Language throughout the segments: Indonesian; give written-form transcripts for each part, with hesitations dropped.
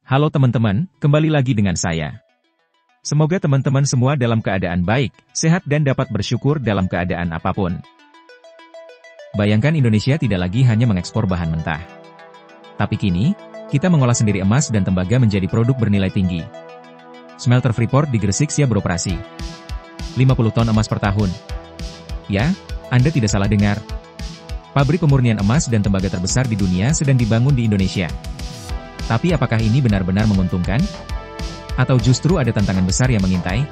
Halo teman-teman, kembali lagi dengan saya. Semoga teman-teman semua dalam keadaan baik, sehat dan dapat bersyukur dalam keadaan apapun. Bayangkan Indonesia tidak lagi hanya mengekspor bahan mentah. Tapi kini, kita mengolah sendiri emas dan tembaga menjadi produk bernilai tinggi. Smelter Freeport di Gresik siap beroperasi. 50 ton emas per tahun. Ya, Anda tidak salah dengar. Pabrik pemurnian emas dan tembaga terbesar di dunia sedang dibangun di Indonesia. Tapi apakah ini benar-benar menguntungkan? Atau justru ada tantangan besar yang mengintai?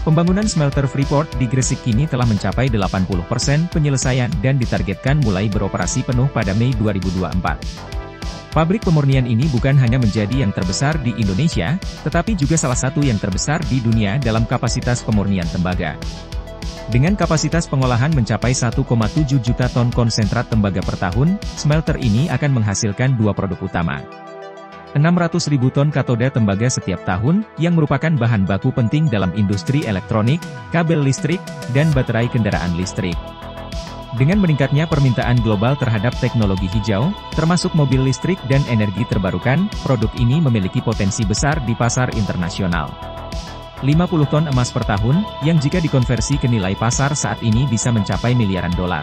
Pembangunan smelter Freeport di Gresik kini telah mencapai 80% penyelesaian dan ditargetkan mulai beroperasi penuh pada Mei 2024. Pabrik pemurnian ini bukan hanya menjadi yang terbesar di Indonesia, tetapi juga salah satu yang terbesar di dunia dalam kapasitas pemurnian tembaga. Dengan kapasitas pengolahan mencapai 1,7 juta ton konsentrat tembaga per tahun, smelter ini akan menghasilkan dua produk utama. 600.000 ton katoda tembaga setiap tahun, yang merupakan bahan baku penting dalam industri elektronik, kabel listrik, dan baterai kendaraan listrik. Dengan meningkatnya permintaan global terhadap teknologi hijau, termasuk mobil listrik dan energi terbarukan, produk ini memiliki potensi besar di pasar internasional. 50 ton emas per tahun, yang jika dikonversi ke nilai pasar saat ini bisa mencapai miliaran dolar.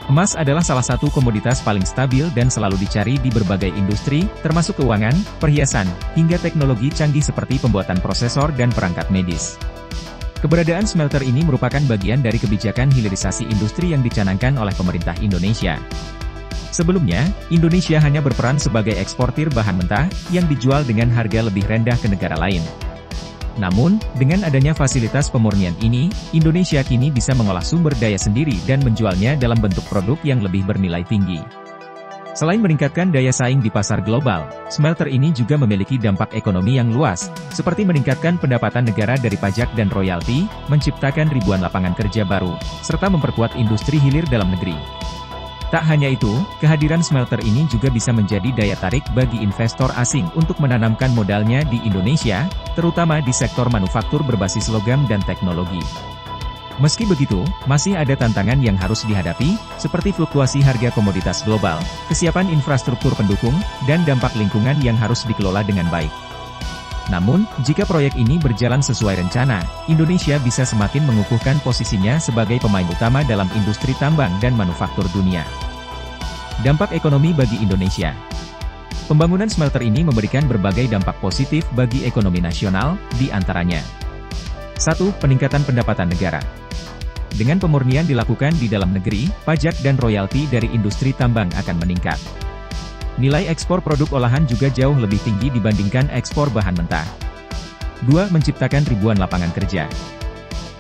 Emas adalah salah satu komoditas paling stabil dan selalu dicari di berbagai industri, termasuk keuangan, perhiasan, hingga teknologi canggih seperti pembuatan prosesor dan perangkat medis. Keberadaan smelter ini merupakan bagian dari kebijakan hilirisasi industri yang dicanangkan oleh pemerintah Indonesia. Sebelumnya, Indonesia hanya berperan sebagai eksportir bahan mentah, yang dijual dengan harga lebih rendah ke negara lain. Namun, dengan adanya fasilitas pemurnian ini, Indonesia kini bisa mengolah sumber daya sendiri dan menjualnya dalam bentuk produk yang lebih bernilai tinggi. Selain meningkatkan daya saing di pasar global, smelter ini juga memiliki dampak ekonomi yang luas, seperti meningkatkan pendapatan negara dari pajak dan royalti, menciptakan ribuan lapangan kerja baru, serta memperkuat industri hilir dalam negeri. Tak hanya itu, kehadiran smelter ini juga bisa menjadi daya tarik bagi investor asing untuk menanamkan modalnya di Indonesia, terutama di sektor manufaktur berbasis logam dan teknologi. Meski begitu, masih ada tantangan yang harus dihadapi, seperti fluktuasi harga komoditas global, kesiapan infrastruktur pendukung, dan dampak lingkungan yang harus dikelola dengan baik. Namun, jika proyek ini berjalan sesuai rencana, Indonesia bisa semakin mengukuhkan posisinya sebagai pemain utama dalam industri tambang dan manufaktur dunia. Dampak ekonomi bagi Indonesia. Pembangunan smelter ini memberikan berbagai dampak positif bagi ekonomi nasional, di antaranya 1. Peningkatan pendapatan negara. Dengan pemurnian dilakukan di dalam negeri, pajak dan royalti dari industri tambang akan meningkat. Nilai ekspor produk olahan juga jauh lebih tinggi dibandingkan ekspor bahan mentah. 2. Menciptakan ribuan lapangan kerja.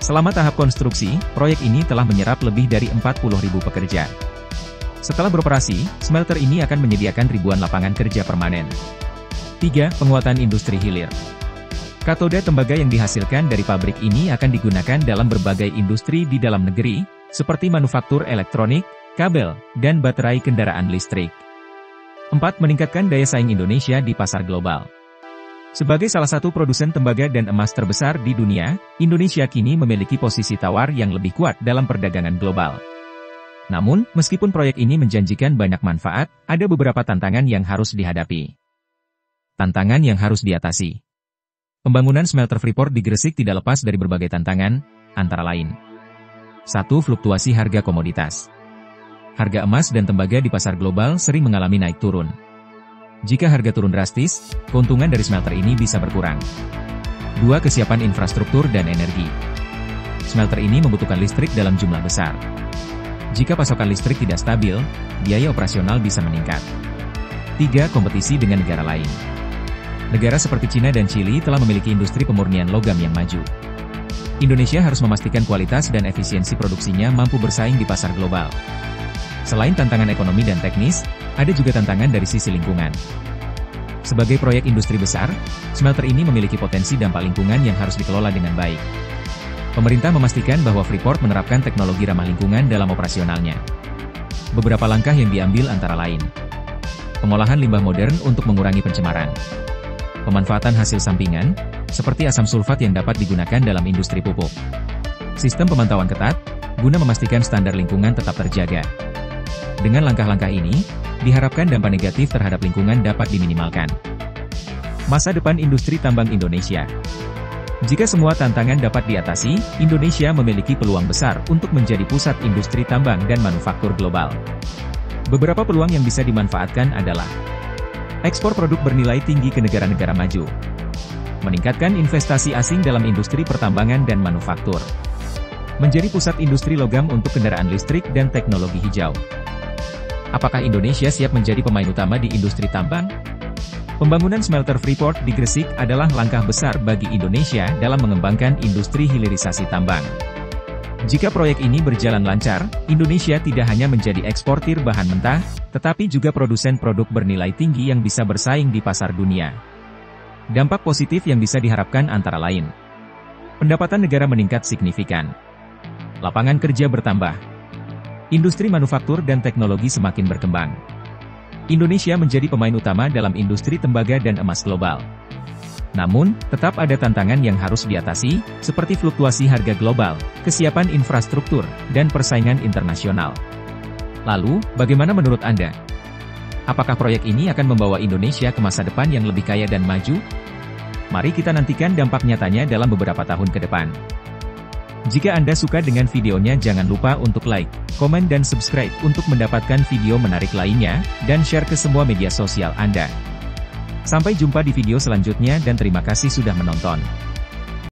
Selama tahap konstruksi, proyek ini telah menyerap lebih dari 40.000 pekerja. Setelah beroperasi, smelter ini akan menyediakan ribuan lapangan kerja permanen. 3. Penguatan industri hilir. Katoda tembaga yang dihasilkan dari pabrik ini akan digunakan dalam berbagai industri di dalam negeri, seperti manufaktur elektronik, kabel, dan baterai kendaraan listrik. 4. Meningkatkan daya saing Indonesia di pasar global. Sebagai salah satu produsen tembaga dan emas terbesar di dunia, Indonesia kini memiliki posisi tawar yang lebih kuat dalam perdagangan global. Namun, meskipun proyek ini menjanjikan banyak manfaat, ada beberapa tantangan yang harus dihadapi. Tantangan yang harus diatasi. Pembangunan smelter Freeport di Gresik tidak lepas dari berbagai tantangan, antara lain 1. Fluktuasi harga komoditas. Harga emas dan tembaga di pasar global sering mengalami naik turun. Jika harga turun drastis, keuntungan dari smelter ini bisa berkurang. 2. Kesiapan infrastruktur dan energi. Smelter ini membutuhkan listrik dalam jumlah besar. Jika pasokan listrik tidak stabil, biaya operasional bisa meningkat. 3. Kompetisi dengan negara lain. Negara seperti Cina dan Chili telah memiliki industri pemurnian logam yang maju. Indonesia harus memastikan kualitas dan efisiensi produksinya mampu bersaing di pasar global. Selain tantangan ekonomi dan teknis, ada juga tantangan dari sisi lingkungan. Sebagai proyek industri besar, smelter ini memiliki potensi dampak lingkungan yang harus dikelola dengan baik. Pemerintah memastikan bahwa Freeport menerapkan teknologi ramah lingkungan dalam operasionalnya. Beberapa langkah yang diambil antara lain: pengolahan limbah modern untuk mengurangi pencemaran, pemanfaatan hasil sampingan, seperti asam sulfat yang dapat digunakan dalam industri pupuk, sistem pemantauan ketat, guna memastikan standar lingkungan tetap terjaga. Dengan langkah-langkah ini, diharapkan dampak negatif terhadap lingkungan dapat diminimalkan. Masa depan industri tambang Indonesia. Jika semua tantangan dapat diatasi, Indonesia memiliki peluang besar untuk menjadi pusat industri tambang dan manufaktur global. Beberapa peluang yang bisa dimanfaatkan adalah ekspor produk bernilai tinggi ke negara-negara maju, meningkatkan investasi asing dalam industri pertambangan dan manufaktur, menjadi pusat industri logam untuk kendaraan listrik dan teknologi hijau. Apakah Indonesia siap menjadi pemain utama di industri tambang? Pembangunan smelter Freeport di Gresik adalah langkah besar bagi Indonesia dalam mengembangkan industri hilirisasi tambang. Jika proyek ini berjalan lancar, Indonesia tidak hanya menjadi eksportir bahan mentah, tetapi juga produsen produk bernilai tinggi yang bisa bersaing di pasar dunia. Dampak positif yang bisa diharapkan antara lain: pendapatan negara meningkat signifikan, lapangan kerja bertambah, industri manufaktur dan teknologi semakin berkembang. Indonesia menjadi pemain utama dalam industri tembaga dan emas global. Namun, tetap ada tantangan yang harus diatasi, seperti fluktuasi harga global, kesiapan infrastruktur, dan persaingan internasional. Lalu, bagaimana menurut Anda? Apakah proyek ini akan membawa Indonesia ke masa depan yang lebih kaya dan maju? Mari kita nantikan dampak nyatanya dalam beberapa tahun ke depan. Jika Anda suka dengan videonya, jangan lupa untuk like, komen dan subscribe untuk mendapatkan video menarik lainnya, dan share ke semua media sosial Anda. Sampai jumpa di video selanjutnya dan terima kasih sudah menonton.